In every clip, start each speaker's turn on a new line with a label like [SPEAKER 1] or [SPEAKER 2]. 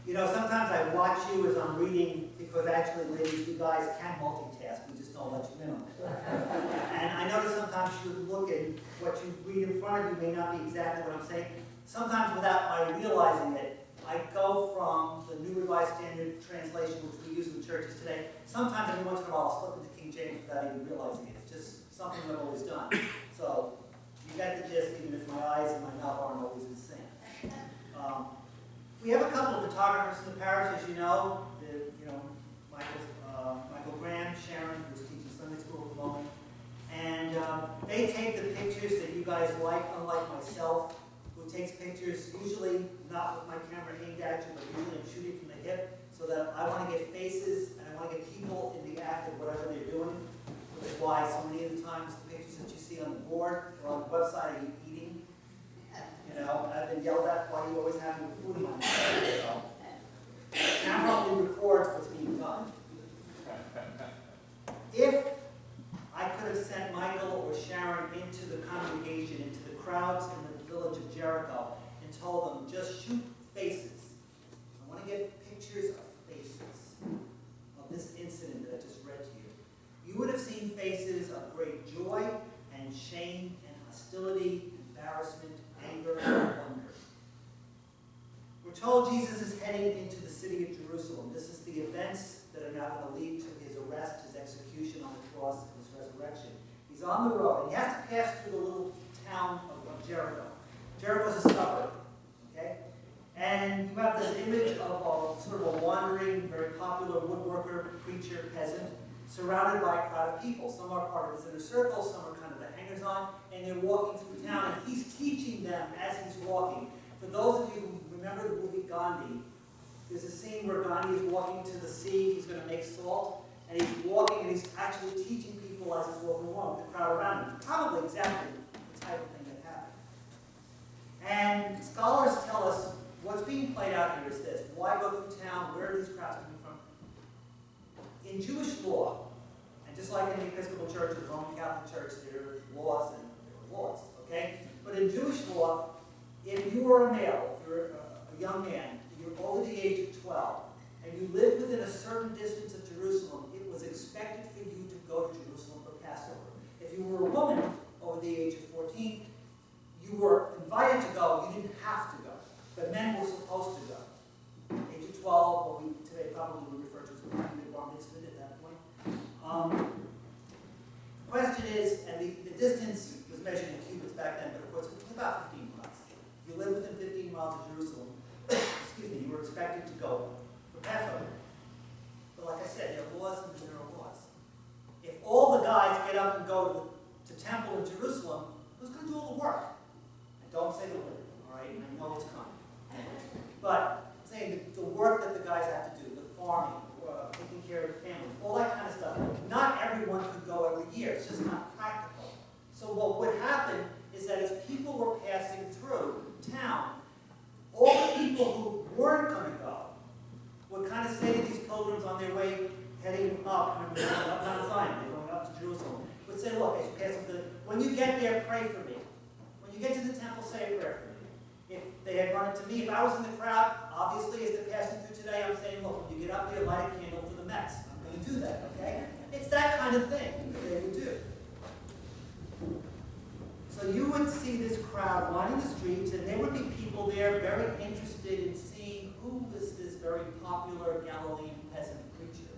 [SPEAKER 1] You know, sometimes I watch you as I'm reading, because actually, ladies, you guys can multitask. We just don't let you know. And I notice sometimes you look at what you read in front of you may not be exactly what I'm saying. Sometimes without my realizing it, I go from the New Revised Standard Translation, which we use in the churches today. Sometimes every once in a while I'll slip into King James without even realizing it. It's just something I've always done. So you get the gist, even if my eyes and my mouth aren't always in sync. We have a couple of photographers in the parish, as you know. Michael Graham, Sharon, who's teaching Sunday school at the moment. And they take the pictures that you guys like, unlike myself, who takes pictures usually not with my camera aimed at you, but usually I'm shooting from the hip, so that I want to get faces and I want to get people in the act of whatever they're doing. Which is why so many of the times the pictures that you see on the board or on the website are you eating. You know, I've been yelled at why you always have your food in my mouth. So Campo records what's being done. If I could have sent Michael or Sharon into the congregation, into the crowds in the village of Jericho, and told them, just shoot faces. I want to get pictures of faces of this incident that I just read to you. You would have seen faces of great joy and shame and hostility, embarrassment, anger, and wonder. We're told Jesus is heading into the city of Jerusalem. This is the events that are now going to lead to his arrest, his execution on the cross, and his resurrection. He's on the road, and he has to pass through the little town of Jericho. Jericho's a suburb, okay? And you have this image of a sort of a wandering, very popular woodworker, preacher, peasant, surrounded by a crowd of people. Some are part of his inner circle, some are kind of the hangers-on, and they're walking through town, and he's teaching them as he's walking. For those of you who remember the movie Gandhi, there's a scene where Gandhi is walking to the sea, he's going to make salt, and he's walking and he's actually teaching people as he's walking along with the crowd around him. Probably exactly the type of thing that happened. And scholars tell us what's being played out here is this. Why go through town? Where are these crowds coming from? In Jewish law, and just like in the Episcopal Church or the Roman Catholic Church, there are laws and there are laws, okay? But in Jewish law, if you are a male, if you're a young man, you're over the age of 12, and you lived within a certain distance of Jerusalem, it was expected for you to go to Jerusalem for Passover. If you were a woman over the age of 14, you were invited to go, you didn't have to go. But men were supposed to go. Age of 12, what we today probably would refer to as the bar mitzvah at that point. The question is, and the distance was measured in cubits back then, but of course it was about 15 miles. If you live within 15 miles of Jerusalem, excuse me, you were expected to go for Passover. But like I said, there are laws and there are laws. If all the guys get up and go to temple in Jerusalem, who's going to do all the work? And don't say the word, all right? And I know it's coming. But I'm saying the work that the guys have to do, the farming, taking care of the family, all that kind of stuff. Not everyone could go every year. It's just not practical. So what would happen is that as people were passing through town, all the people who weren't going to go would kind of say to these pilgrims on their way heading up, up Mount Zion, they're going up to Jerusalem, would say, look, as you pass through, when you get there, pray for me. When you get to the temple, say a prayer for me. If they had run into me, if I was in the crowd, obviously as they're passing through today, I'm saying, look, when you get up there, light a candle for the Mets. I'm going to do that, okay? It's that kind of thing that they would do. So you would see this crowd lining the streets, and there would be people there very interested in seeing who is this very popular Galilean peasant preacher.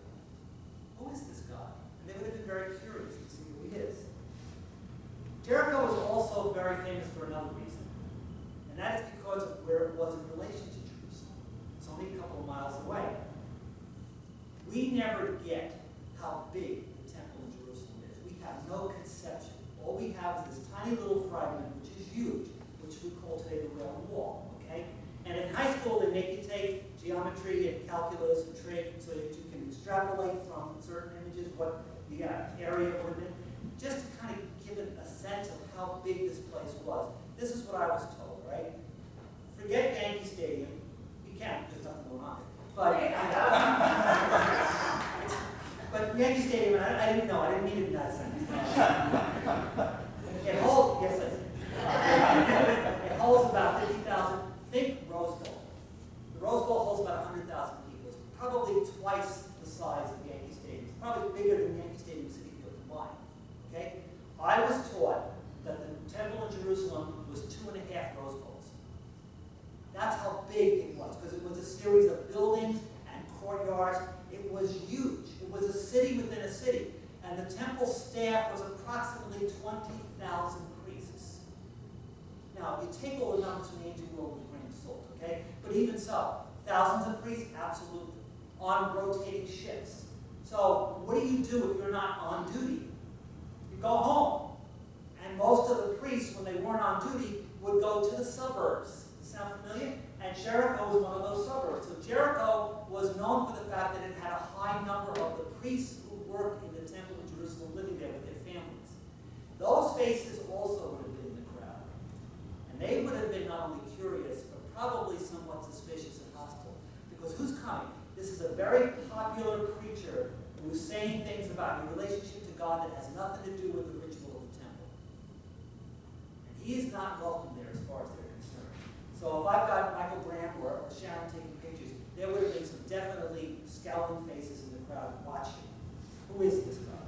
[SPEAKER 1] Who is this guy? And they would have been very curious to see who he is. Jericho was also very famous for another reason, and that is because of where it was in relation to Jerusalem. It's only a couple of miles away. We never get how big the temple in Jerusalem is. We have no conception. All we have is this tiny little fragment, which is huge, which we call today the Roman Wall, okay? And in high school, they make you take geometry and calculus and trig so that you can extrapolate from certain images what the area would have been, just to kind of give it a sense of how big this place was. This is what I was told, right? Forget Yankee Stadium. You can't, there's nothing going on. But Yankee Stadium, I didn't know, I didn't mean it in that sense. It holds, yes, it holds about 50,000. Think Rose Bowl. The Rose Bowl holds about 100,000 was taught that the temple in Jerusalem was 2.5 rose bowls. That's how big it was, because it was a series of buildings and courtyards. It was huge. It was a city within a city. And the temple staff was approximately 20,000 priests. Now, you take all the numbers from the ancient world with a grain of salt, okay? But even so, thousands of priests, absolutely, on rotating shifts. So, what do you do if you're not on duty? You go home. And most of the priests, when they weren't on duty, would go to the suburbs. Does that sound familiar? And Jericho was one of those suburbs. So Jericho was known for the fact that it had a high number of the priests who worked in the temple in Jerusalem living there with their families. Those faces also would have been in the crowd. And they would have been not only curious, but probably somewhat suspicious and hostile. Because who's coming? This is a very popular preacher who's saying things about your relationship to God that has nothing to do with the ritual of the temple. And he is not welcome there as far as they're concerned. So if I've got Michael Graham or Sharon taking pictures, there would have been some definitely scowling faces in the crowd watching. Who is this guy?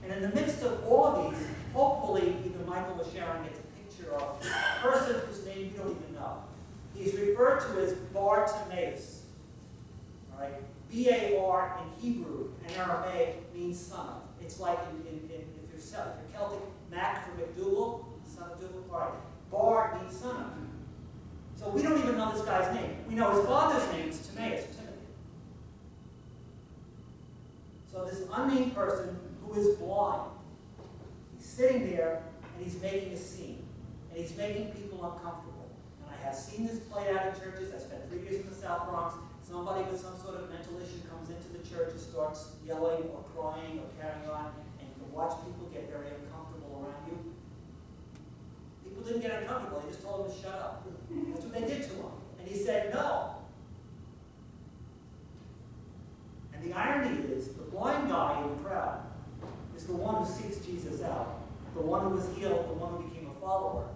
[SPEAKER 1] And in the midst of all of these, hopefully either Michael or Sharon gets a picture of a person whose name you don't even know. He's referred to as Bartimaeus. All right? B-A-R in Hebrew and Aramaic means son of. It's like if you're Celtic, Mac for McDougal, son of Dougal. All right. Bar means son of. So we don't even know this guy's name. We know his father's name is Timaeus, Timothy. So this unnamed person who is blind, he's sitting there and he's making a scene. And he's making people uncomfortable. And I have seen this played out in churches. I spent 3 years in the South Bronx. Somebody with some sort of mental issue comes into the church and starts yelling or crying or carrying on, and you can watch people get very uncomfortable around you. People didn't get uncomfortable, they just told him to shut up. That's what they did to him. And he said no. And the irony is, the blind guy in the crowd is the one who seeks Jesus out, the one who was healed, the one who became a follower.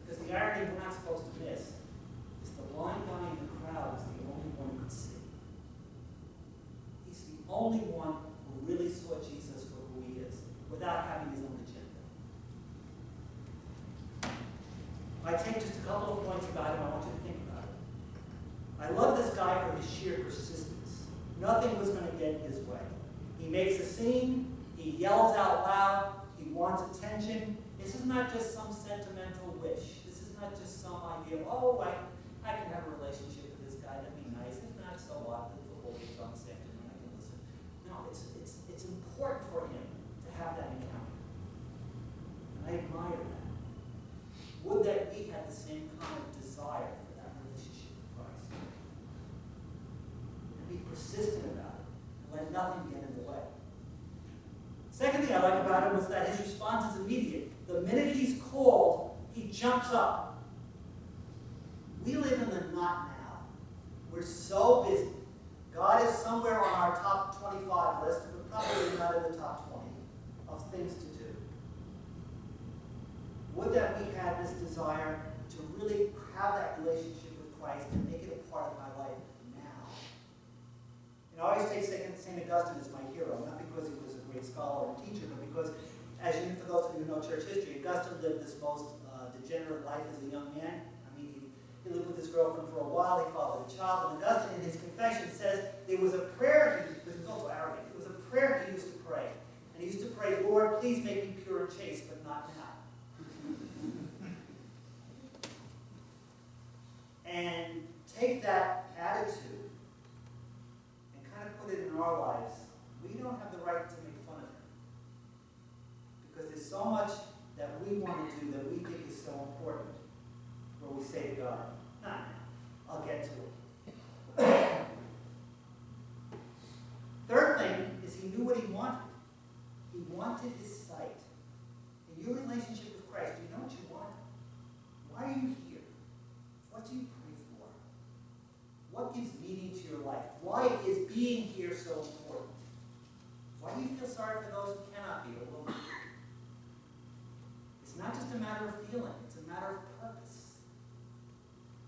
[SPEAKER 1] Because the irony we're not supposed to miss is the blind guy in the crowd is the only one who could see. He's the only one who really saw Jesus for who he is, without having his own agenda. I take just a couple of points about him. I want you to think about it. I love this guy for his sheer persistence. Nothing was going to get in his way. He makes a scene. He yells out loud. He wants attention. This is not just some sentimental wish. This is not just some idea of, oh, I can have a relationship with this guy. That'd be nice. If not, so what? The football game's on this afternoon. I can listen. No, it's important for him to have that encounter. And I admire that. Would that we had the same kind of desire for that relationship with Christ. And be persistent about it. And let nothing get in the way. Second thing I like about him was that his response is immediate. The minute he's called, he jumps up. We live in the not now. We're so busy. God is somewhere on our top 25 list, but probably not in the top 20 of things to do. Would that we had this desire to really have that relationship with Christ and make it a part of my life now. And I always take St. Augustine as my hero, not because he was a great scholar and teacher, but because, for those of you who know church history, Augustine lived this most degenerate life as a young man. I mean, he lived with his girlfriend for a while, he fathered a child, and Augustine in his confession says there was a prayer, because he was also arrogant, it was a prayer he used to pray. And he used to pray, Lord, please make me pure and chaste, but not now. And take that attitude and kind of put it in our lives. We don't have the right to make fun of him. Because there's so much that we want to do that we think is so important. Where we say to God, nah, I'll get to it. Third thing is he knew what he wanted. He wanted his sight. In your relationship with Christ, do you know what you want? Why are you here? What do you pray for? What gives meaning to your life? Why is being here so important? Why do you feel sorry for those who cannot be or will be? It's not just a matter of feeling, it's a matter of purpose.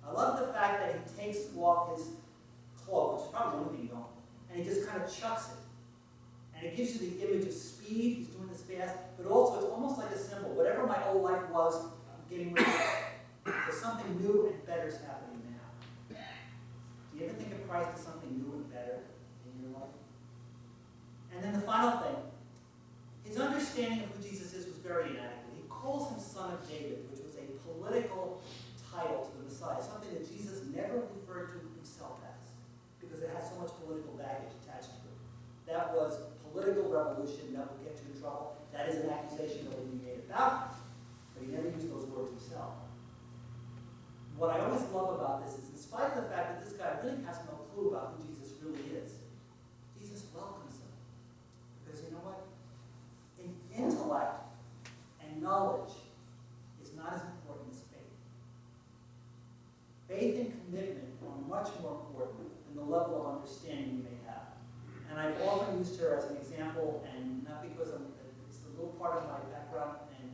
[SPEAKER 1] I love the fact that he takes off his clothes, which is probably the only thing you don't, and he just kind of chucks it. And it gives you the image of speed. He's doing this fast. But also, it's almost like a symbol. Whatever my old life was, I'm getting rid of it. There's something new and better is happening now. Do you ever think of Christ as something new and better in your life? And then the final thing, his understanding of who Jesus is was very inadequate. He calls him Son of David, which was a political title to the Messiah, something that Jesus never referred to himself as, because it had so much political baggage attached to it. That was political revolution that would get you in trouble. That is an accusation that would be made about him, but he never used those words himself. What I always love about this is, in spite of the fact that this guy really has no clue about who Jesus really is, Jesus welcomes him. Because you know what? Intellect and knowledge is not as important as faith. Faith and commitment are much more important than the level of understanding you may have. And I've often used her as an example, and not because it's a little part of my background, and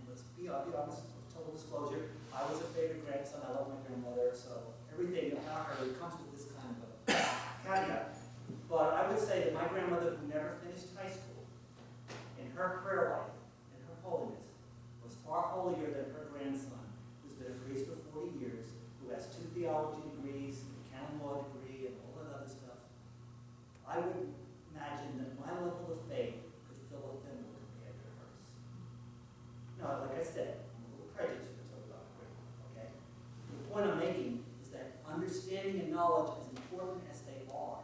[SPEAKER 1] I'll be honest, total disclosure, I was a favorite grandson, I love my grandmother, so everything about her comes with this kind of a caveat. But I would say that my grandmother, who never finished high school, in her prayer life, in her holiness, was far holier than her grandson, who's been a priest for 40 years, who has 2 theology degrees, a canon law degree, and all that other stuff. I would imagine that my level of faith could fill a thimble compared to hers. Now, like I said, I'm a little prejudiced when I talk about grandma, okay? The point I'm making is that understanding and knowledge, as important as they are,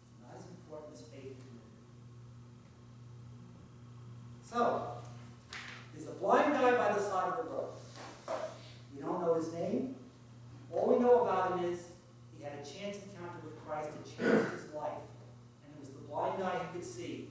[SPEAKER 1] is not as important as faith and commitment. So, there's a blind guy by the side of the road. We don't know his name. All we know about him is he had a chance encounter with Christ that changed his life. And it was the blind guy who could see